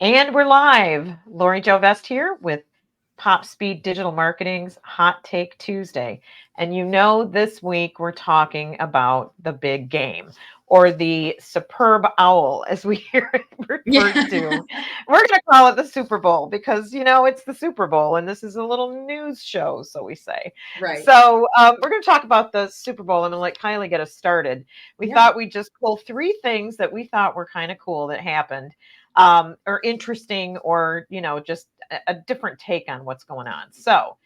And we're live. Lori Jo Vest here with Pop Speed Digital Marketing's Hot Take Tuesday. And this week we're talking about the big game or the superb owl, as we hear it referred Yeah. to. We're going to call it the Super Bowl because, it's the Super Bowl and this is a little news show, so we say. Right. So we're going to talk about the Super Bowl. I'm going to let Kylie get us started. We Yeah. thought we'd just pull three things that we thought were kind of cool that happened or interesting or just a different take on what's going on. So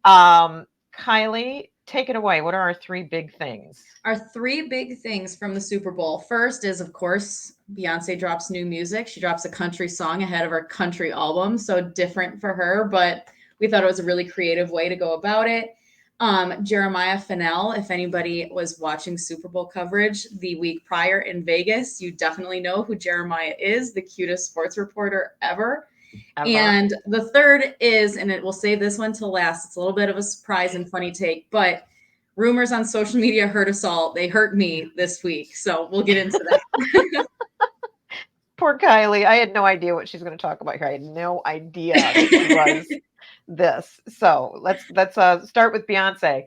Kylie, take it away. What are our three big things? Our three big things from the Super Bowl. First is, of course, Beyonce drops new music. She drops a country song ahead of her country album. So different for her, but we thought it was a really creative way to go about it. Jeremiah Fennell, if anybody was watching Super Bowl coverage the week prior in Vegas, you definitely know who Jeremiah is, the cutest sports reporter ever. Ever. And the third is, and it will save this one till last, it's a little bit of a surprise and funny take, but rumors on social media hurt us all. They hurt me this week. So we'll get into that. Poor Kylie. I had no idea what she's going to talk about here. I had no idea that she was this. So let's start with Beyonce.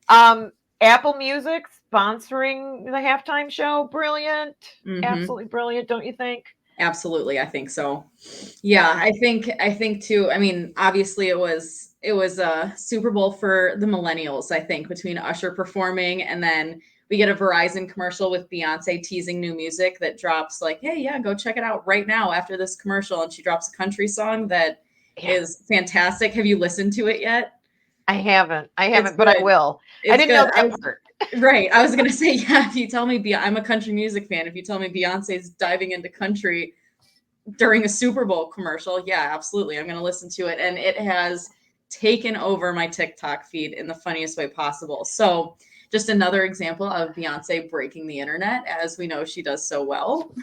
Apple Music sponsoring the halftime show. Brilliant. Mm-hmm. Absolutely brilliant, don't you think? Absolutely, I think so. Yeah, I think too. I mean, obviously it was a Super Bowl for the millennials, I think, between Usher performing and then we get a Verizon commercial with Beyonce teasing new music that drops like, "Hey, yeah, go check it out right now after this commercial." And she drops a country song that Yeah. is fantastic. Have you listened to it yet? I haven't. I It's haven't, but I good. will. I It's didn't good. know I that was part. right. I was gonna say, yeah, if you tell me I'm a country music fan, if you tell me Beyonce's diving into country during a Super Bowl commercial, yeah, absolutely. I'm gonna listen to it. And it has taken over my TikTok feed in the funniest way possible. So just another example of Beyonce breaking the internet, as we know she does so well.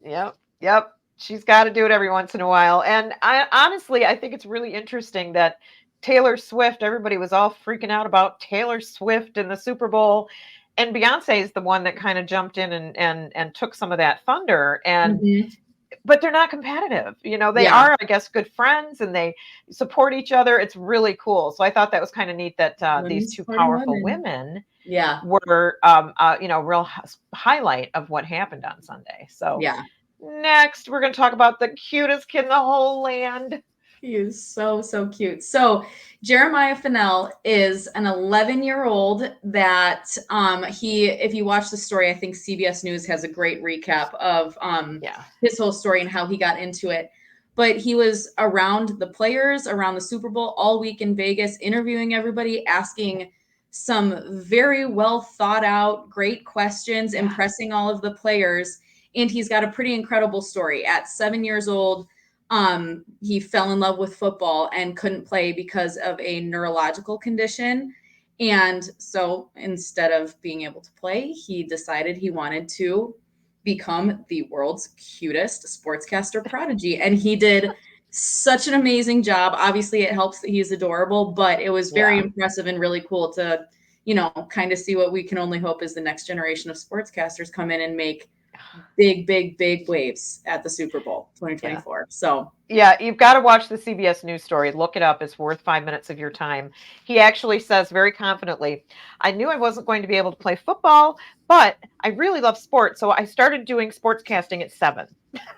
Yep. Yep. She's got to do it every once in a while. And I honestly, I think it's really interesting that Taylor Swift, everybody was all freaking out about Taylor Swift in the Super Bowl. And Beyonce is the one that kind of jumped in and took some of that thunder. And Mhm. but they're not competitive. They Yeah, are, I guess, good friends and they support each other. It's really cool. So I thought that was kind of neat that these women two supporting powerful women. women Yeah, were, real highlight of what happened on Sunday. So yeah. next, we're going to talk about the cutest kid in the whole land. He is so, so cute. So Jeremiah Fennell is an 11-year-old that if you watch the story, I think CBS News has a great recap of Yeah. his whole story and how he got into it. But he was around the players, around the Super Bowl all week in Vegas, interviewing everybody, asking some very well thought out, great questions, Yeah. impressing all of the players. And he's got a pretty incredible story. At 7 years old, he fell in love with football and couldn't play because of a neurological condition. And so instead of being able to play, he decided he wanted to become the world's cutest sportscaster prodigy. And he did such an amazing job. Obviously, it helps that he's adorable, but it was very Yeah. impressive and really cool to, kind of see what we can only hope is the next generation of sportscasters come in and make big, big, big waves at the Super Bowl Yeah. 2024. So, Yeah, you've got to watch the CBS News story. Look it up. It's worth 5 minutes of your time. He actually says very confidently, I knew I wasn't going to be able to play football, but I really love sports. So I started doing sportscasting at 7.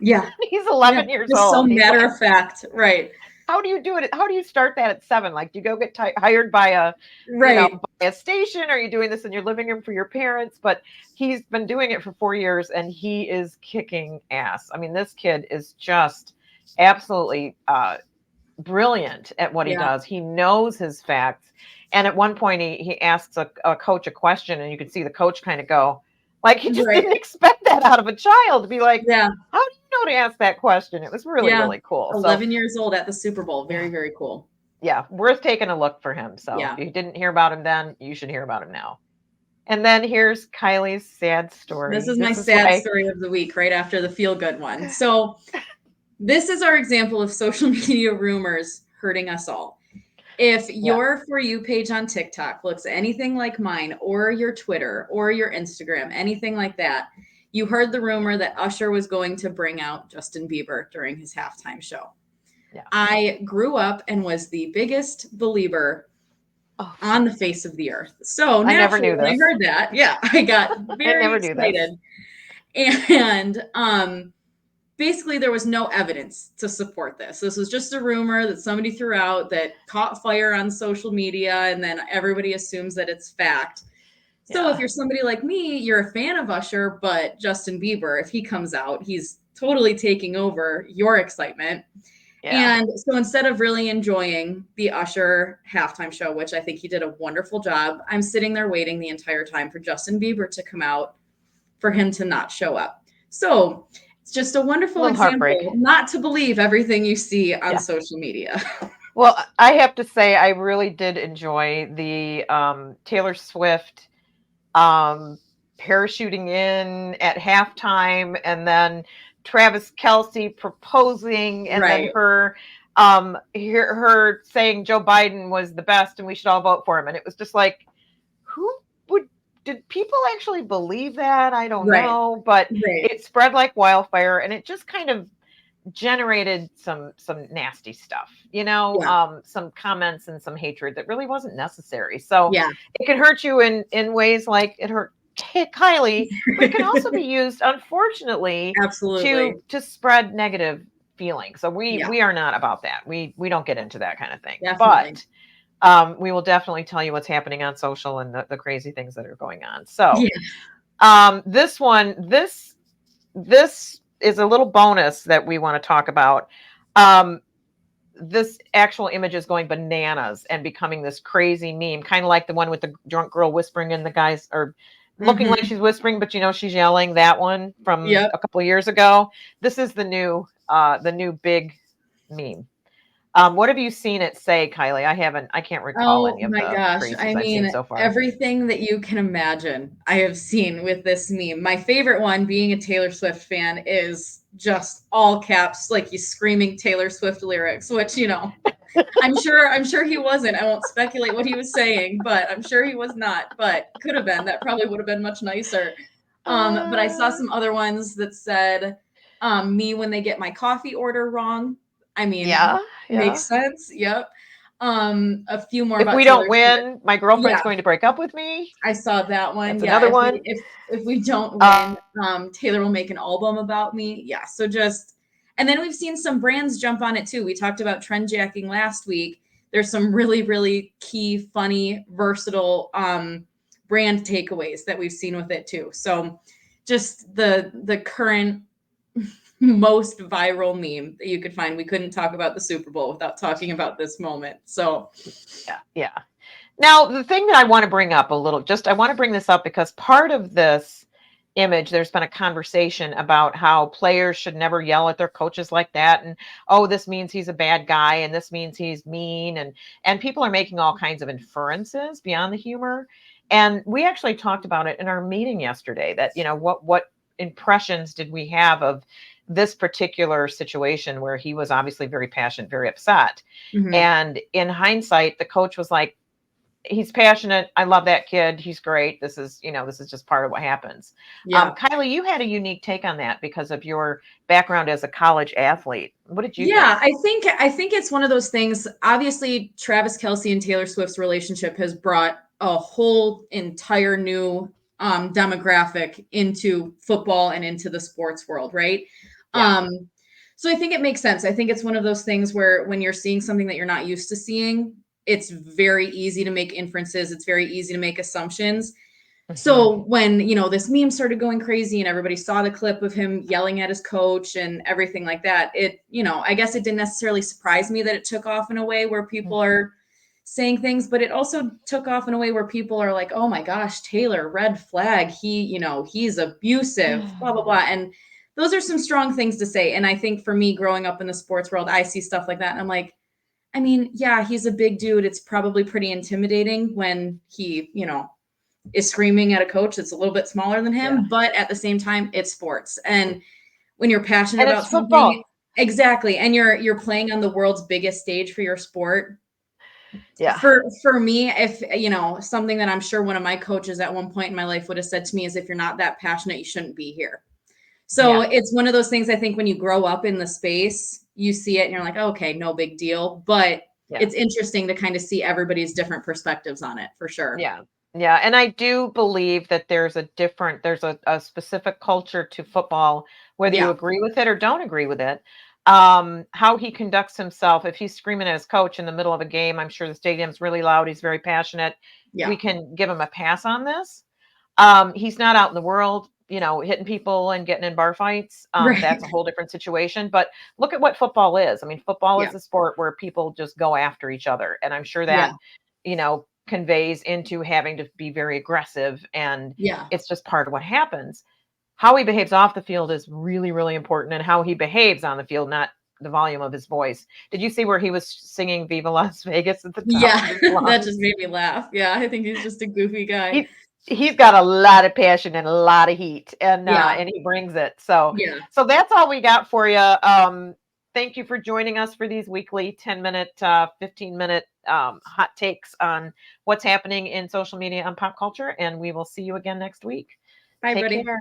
yeah, He's yeah, 11 years just so old. He's matter like, of fact. Right, how do you do it? How do you start that at 7? Like, do you go get hired by right. by a station? Are you doing this in your living room for your parents? But he's been doing it for 4 years and he is kicking ass. I mean, this kid is just absolutely brilliant at what he Yeah, does. He knows his facts. And at one point, he asks a coach a question, and you can see the coach kind of go, like, he just right. didn't expect that out of a child to be like, Yeah, how do you know to ask that question? It was really, yeah. really cool. So, 11 years old at the Super Bowl. yeah, Very, very cool. yeah, worth taking a look for him. So, Yeah. if you didn't hear about him then, you should hear about him now. And then here's Kylie's sad This story. is my This is sad why, story of the week, right after the feel good one. So, this is our example of social media rumors hurting us all. If yeah, your For You page on TikTok looks anything like mine, or your Twitter, or your Instagram, anything like that, you heard the rumor that Usher was going to bring out Justin Bieber during his halftime show. Yeah. I grew up and was the biggest believer Oh, on the face of the earth. So I never naturally, knew when I this. heard that, yeah, I got I very never knew this. excited. And basically, there was no evidence to support this. This was just a rumor that somebody threw out that caught fire on social media, and then everybody assumes that it's fact. So if Yeah. you're somebody like me, you're a fan of Usher, but Justin Bieber, if he comes out, he's totally taking over your excitement. Yeah. And so instead of really enjoying the Usher halftime show, which I think he did a wonderful job, I'm sitting there waiting the entire time for Justin Bieber to come out, for him to not show up. So it's just a wonderful Little heartbreak. example not to believe everything you see on Yeah. social media. Well, I have to say, I really did enjoy the Taylor Swift parachuting in at halftime, and then Travis Kelce proposing, and then Right. her saying Joe Biden was the best and we should all vote for him. And it was just like, who would did people actually believe that? I don't Right. know, but Right. it spread like wildfire, and it just kind of generated some nasty stuff, Yeah. some comments and some hatred that really wasn't necessary. So Yeah. it can hurt you in ways like it hurt Kylie, but it can also be used, unfortunately, Absolutely. to spread negative feelings. So Yeah. we are not about that. We don't get into that kind of thing. Definitely. But we will definitely tell you what's happening on social and the crazy things that are going on. So Yeah. this is a little bonus that we want to talk about. This actual image is going bananas and becoming this crazy meme, kind of like the one with the drunk girl whispering in the guys, or looking like she's whispering, but she's yelling. That one from Yep. a couple of years ago. This is the new big meme. What have you seen it say, Kylie? I can't recall Oh any of my the gosh. crazies I I've seen mean, so far. everything that you can imagine, I have seen with this meme. My favorite one, being a Taylor Swift fan, is just all caps, like he's screaming Taylor Swift lyrics, which, I'm sure he wasn't. I won't speculate what he was saying, but I'm sure he was not, but could have been. That probably would have been much nicer. But I saw some other ones that said, me when they get my coffee order wrong. I mean, Yeah. makes sense. Yep. A few more If about we Taylor don't Swift. win, my girlfriend's Yeah, going to break up with me. I saw that one. That's Yeah, another one. if we don't Uh, win, Taylor will make an album about me. Yeah, so just, and then we've seen some brands jump on it too. We talked about trend jacking last week. There's some really, really key, funny, versatile brand takeaways that we've seen with it too. So just the current most viral meme that you could find. We couldn't talk about the Super Bowl without talking about this moment. So yeah. Now, the thing that I want to bring up I want to bring this up because part of this image, there's been a conversation about how players should never yell at their coaches like that. And, oh, this means he's a bad guy and this means he's mean. And people are making all kinds of inferences beyond the humor. And we actually talked about it in our meeting yesterday that, what impressions did we have of this particular situation where he was obviously very passionate, very upset. And in hindsight, the coach was like, he's passionate. I love that kid. He's great. This is just part of what happens. yeah. Kylie, you had a unique take on that because of your background as a college athlete. What did you Yeah, think? I think it's one of those things. Obviously, Travis Kelce and Taylor Swift's relationship has brought a whole entire new demographic into football and into the sports world, right? Yeah. So I think it makes sense. I think it's one of those things where when you're seeing something that you're not used to seeing, it's very easy to make inferences. It's very easy to make assumptions. So when, this meme started going crazy and everybody saw the clip of him yelling at his coach and everything like that, I guess it didn't necessarily surprise me that it took off in a way where people are saying things, but it also took off in a way where people are like, oh my gosh, Taylor, red flag. He's abusive, blah, blah, blah. And those are some strong things to say. And I think for me, growing up in the sports world, I see stuff like that. And I'm like, I mean, yeah, he's a big dude. It's probably pretty intimidating when he, is screaming at a coach that's a little bit smaller than him, but at the same time, it's sports. And when you're passionate And about it's something, football. exactly, and you're playing on the world's biggest stage for your sport. Yeah. For me, if something that I'm sure one of my coaches at one point in my life would have said to me is, if you're not that passionate, you shouldn't be here. So Yeah. it's one of those things, I think when you grow up in the space, you see it and you're like, okay, no big deal. But Yeah. it's interesting to kind of see everybody's different perspectives on it for sure. Yeah. Yeah. And I do believe that there's a specific culture to football, whether you Yeah. agree with it or don't agree with it. How he conducts himself. If he's screaming at his coach in the middle of a game, I'm sure the stadium's really loud. He's very passionate. We Yeah. can give him a pass on this. He's not out in the world, hitting people and getting in bar fights. Right. That's a whole different situation. But look at what football is. I mean, football Yeah. is a sport where people just go after each other. And I'm sure Yeah. that, conveys into having to be very aggressive. And Yeah. it's just part of what happens. How he behaves off the field is really, really important, and how he behaves on the field, not the volume of his voice. Did you see where he was singing Viva Las Vegas at the top of Yeah. his That just lungs? made me laugh. Yeah. I think he's just a goofy guy. He's got a lot of passion and a lot of heat, Yeah. and he brings it. So Yeah. so that's all we got for you. Thank you for joining us for these weekly 10-minute, 15-minute hot takes on what's happening in social media and pop culture. And we will see you again next week. Bye, Take buddy. care.